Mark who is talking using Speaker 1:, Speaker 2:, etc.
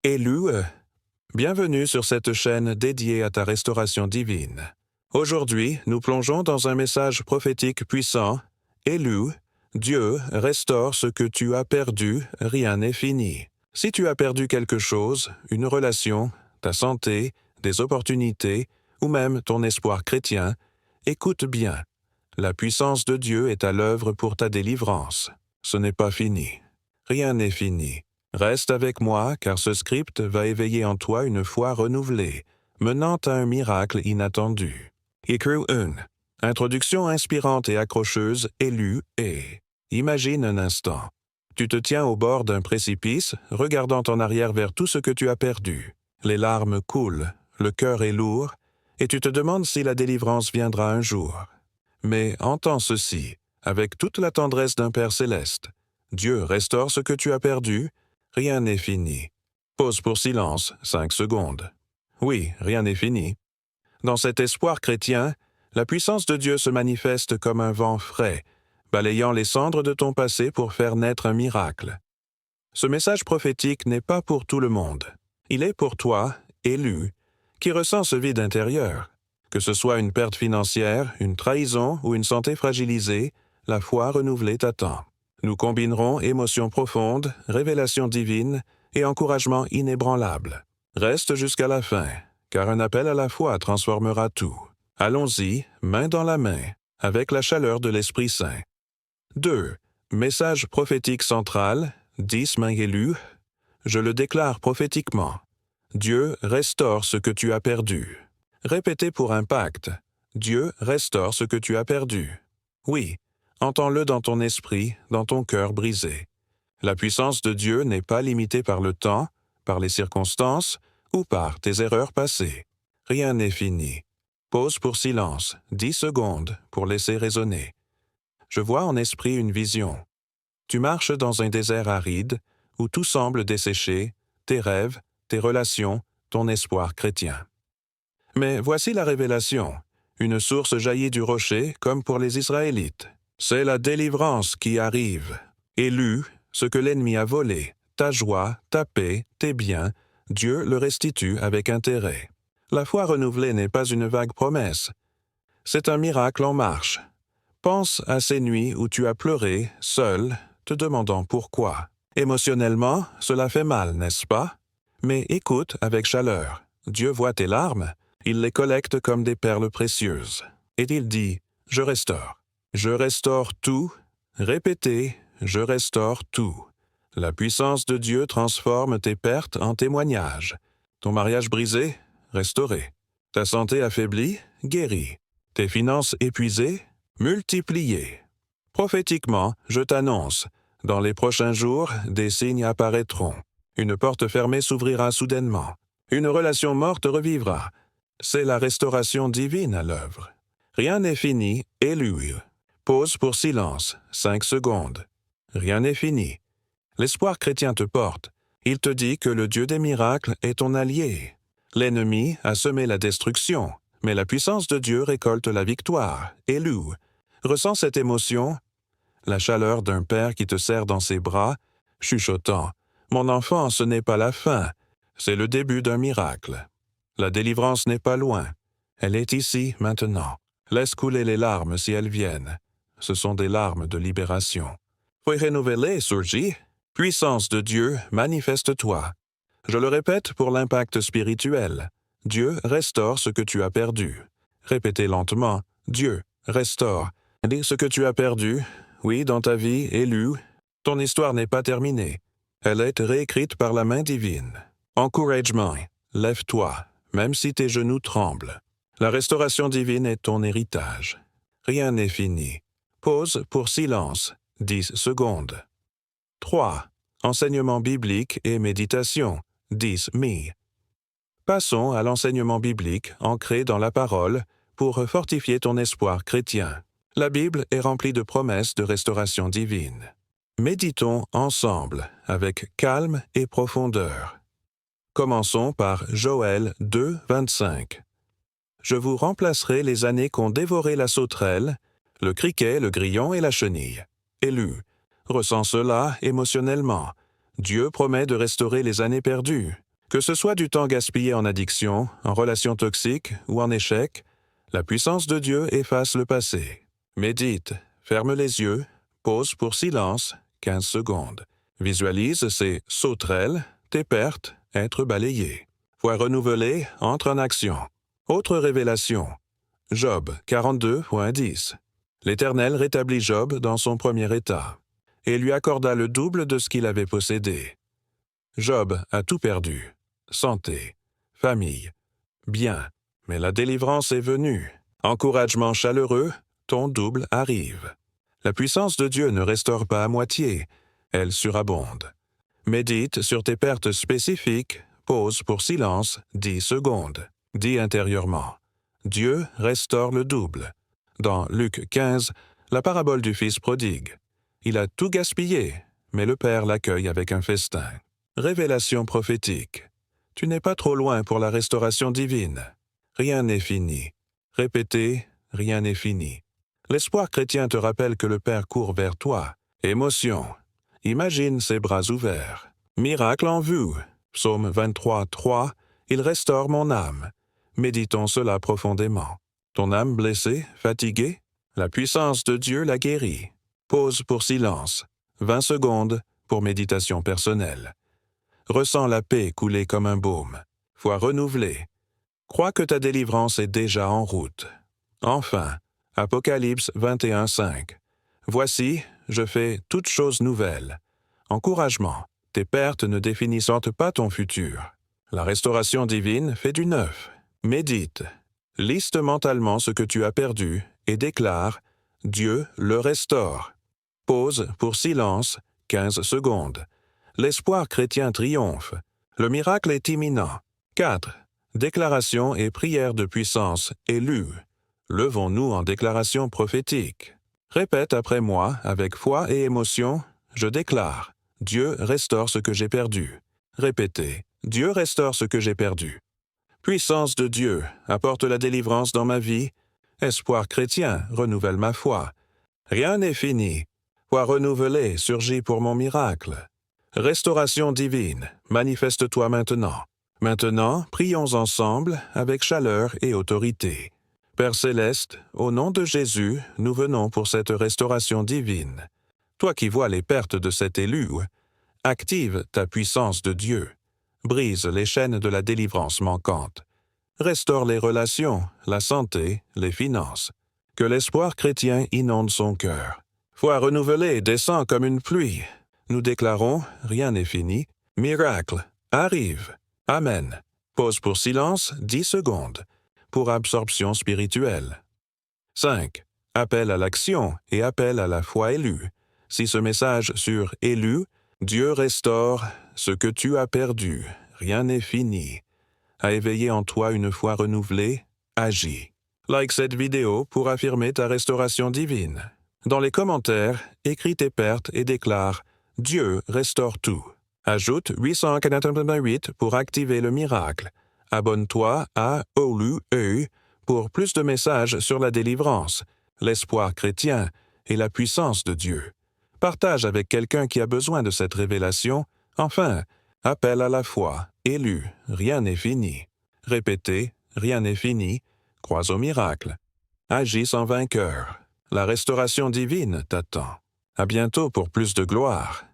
Speaker 1: Élu, bienvenue sur cette chaîne dédiée à ta restauration divine. Aujourd'hui, nous plongeons dans un message prophétique puissant. Élu, Dieu restaure ce que tu as perdu, rien n'est fini. Si tu as perdu quelque chose, une relation, ta santé, des opportunités, ou même ton espoir chrétien, écoute bien. La puissance de Dieu est à l'œuvre pour ta délivrance. Ce n'est pas fini. Rien n'est fini. Reste avec moi, car ce script va éveiller en toi une foi renouvelée, menant à un miracle inattendu. Écrit 1. Introduction inspirante et accrocheuse, élue et... Imagine un instant. Tu te tiens au bord d'un précipice, regardant en arrière vers tout ce que tu as perdu. Les larmes coulent, le cœur est lourd, et tu te demandes si la délivrance viendra un jour. Mais entends ceci, avec toute la tendresse d'un Père céleste. Dieu restaure ce que tu as perdu, rien n'est fini. Pause pour silence, 5 secondes. Oui, rien n'est fini. Dans cet espoir chrétien, la puissance de Dieu se manifeste comme un vent frais, balayant les cendres de ton passé pour faire naître un miracle. Ce message prophétique n'est pas pour tout le monde. Il est pour toi, élu, qui ressent ce vide intérieur. Que ce soit une perte financière, une trahison ou une santé fragilisée, la foi renouvelée t'attend. Nous combinerons émotions profondes, révélations divines et encouragement inébranlable. Reste jusqu'à la fin, car un appel à la foi transformera tout. Allons-y, main dans la main, avec la chaleur de l'Esprit Saint. 2. Message prophétique central, 10 mains élues. Je le déclare prophétiquement. Dieu restaure ce que tu as perdu. Répétez pour impact. Dieu restaure ce que tu as perdu. Oui, entends-le dans ton esprit, dans ton cœur brisé. La puissance de Dieu n'est pas limitée par le temps, par les circonstances ou par tes erreurs passées. Rien n'est fini. Pause pour silence, 10 secondes pour laisser résonner. Je vois en esprit une vision. Tu marches dans un désert aride où tout semble desséché, tes rêves, tes relations, ton espoir chrétien. Mais voici la révélation. Une source jaillit du rocher comme pour les Israélites. C'est la délivrance qui arrive. Élu, ce que l'ennemi a volé, ta joie, ta paix, tes biens, Dieu le restitue avec intérêt. La foi renouvelée n'est pas une vague promesse. C'est un miracle en marche. Pense à ces nuits où tu as pleuré, seul, te demandant pourquoi. Émotionnellement, cela fait mal, n'est-ce pas? Mais écoute avec chaleur. Dieu voit tes larmes, il les collecte comme des perles précieuses. Et il dit, « Je restaure. Je restaure tout. » Répétez, « Je restaure tout. » La puissance de Dieu transforme tes pertes en témoignages. Ton mariage brisé, restauré. Ta santé affaiblie, guérie. Tes finances épuisées, multipliées. Prophétiquement, je t'annonce, dans les prochains jours, des signes apparaîtront. Une porte fermée s'ouvrira soudainement. Une relation morte revivra. C'est la restauration divine à l'œuvre. Rien n'est fini, élu. Pause pour silence, 5 secondes. Rien n'est fini. L'espoir chrétien te porte. Il te dit que le Dieu des miracles est ton allié. L'ennemi a semé la destruction, mais la puissance de Dieu récolte la victoire. Élu. Ressens cette émotion? La chaleur d'un père qui te serre dans ses bras, chuchotant. Mon enfant, ce n'est pas la fin. C'est le début d'un miracle. La délivrance n'est pas loin. Elle est ici, maintenant. Laisse couler les larmes si elles viennent. Ce sont des larmes de libération. Foi renouvelée surgit. Puissance de Dieu, manifeste-toi. Je le répète pour l'impact spirituel. Dieu restaure ce que tu as perdu. Répétez lentement. Dieu restaure. Dis ce que tu as perdu. Oui, dans ta vie, élu. Ton histoire n'est pas terminée. Elle est réécrite par la main divine. Encouragement. Lève-toi, même si tes genoux tremblent. La restauration divine est ton héritage. Rien n'est fini. Pause pour silence, 10 secondes. 3. Enseignement biblique et méditation, 10 mi. Passons à l'enseignement biblique ancré dans la parole pour fortifier ton espoir chrétien. La Bible est remplie de promesses de restauration divine. Méditons ensemble avec calme et profondeur. Commençons par Joël 2, 25. Je vous remplacerai les années qu'ont dévoré la sauterelle, le criquet, le grillon et la chenille. Élu. Ressens cela émotionnellement. Dieu promet de restaurer les années perdues. Que ce soit du temps gaspillé en addiction, en relations toxiques ou en échec, la puissance de Dieu efface le passé. Médite, ferme les yeux, pause pour silence, 15 secondes. Visualise ces sauterelles, tes pertes, être balayées. Foi renouvelée, entre en action. Autre révélation. Job 42.10. L'Éternel rétablit Job dans son premier état et lui accorda le double de ce qu'il avait possédé. Job a tout perdu. Santé, famille, bien, mais la délivrance est venue. Encouragement chaleureux, ton double arrive. La puissance de Dieu ne restaure pas à moitié, elle surabonde. Médite sur tes pertes spécifiques, pause pour silence, 10 secondes. Dis intérieurement. Dieu restaure le double. Dans Luc 15, la parabole du fils prodigue. Il a tout gaspillé, mais le Père l'accueille avec un festin. Révélation prophétique. Tu n'es pas trop loin pour la restauration divine. Rien n'est fini. Répétez, rien n'est fini. L'espoir chrétien te rappelle que le Père court vers toi. Émotion. Imagine ses bras ouverts. Miracle en vue. Psaume 23.3. Il restaure mon âme. Méditons cela profondément. Ton âme blessée, fatiguée? La puissance de Dieu la guérit. Pause pour silence. 20 secondes pour méditation personnelle. Ressens la paix couler comme un baume. Foi renouvelée. Crois que ta délivrance est déjà en route. Enfin, Apocalypse 21.5. Voici, je fais toutes choses nouvelles. Encouragement. Tes pertes ne définissent pas ton futur. La restauration divine fait du neuf. Médite. Liste mentalement ce que tu as perdu et déclare « Dieu le restaure ». Pause pour silence, 15 secondes. L'espoir chrétien triomphe. Le miracle est imminent. 4. Déclaration et prière de puissance élue. Levons-nous en déclaration prophétique. Répète après moi, avec foi et émotion, je déclare « Dieu restaure ce que j'ai perdu ». Répétez « Dieu restaure ce que j'ai perdu ». Puissance de Dieu, apporte la délivrance dans ma vie. Espoir chrétien, renouvelle ma foi. Rien n'est fini. Foi renouvelée surgit pour mon miracle. Restauration divine, manifeste-toi maintenant. Maintenant, prions ensemble avec chaleur et autorité. Père céleste, au nom de Jésus, nous venons pour cette restauration divine. Toi qui vois les pertes de cet élu, active ta puissance de Dieu. Brise les chaînes de la délivrance manquante. Restaure les relations, la santé, les finances. Que l'espoir chrétien inonde son cœur. Foi renouvelée descend comme une pluie. Nous déclarons, rien n'est fini. Miracle, arrive. Amen. Pause pour silence, 10 secondes. Pour absorption spirituelle. 5. Appel à l'action et appel à la foi élue. Si ce message sur élu, Dieu restaure ce que tu as perdu, rien n'est fini, a éveillé en toi une foi renouvelée, agis. Like cette vidéo pour affirmer ta restauration divine. Dans les commentaires, écris tes pertes et déclare « Dieu restaure tout ». Ajoute 888 pour activer le miracle. Abonne-toi à OLU pour plus de messages sur la délivrance, l'espoir chrétien et la puissance de Dieu. Partage avec quelqu'un qui a besoin de cette révélation. Enfin, appel à la foi, élu, rien n'est fini. Répétez, rien n'est fini, crois au miracle. Agis sans vainqueur. La restauration divine t'attend. À bientôt pour plus de gloire.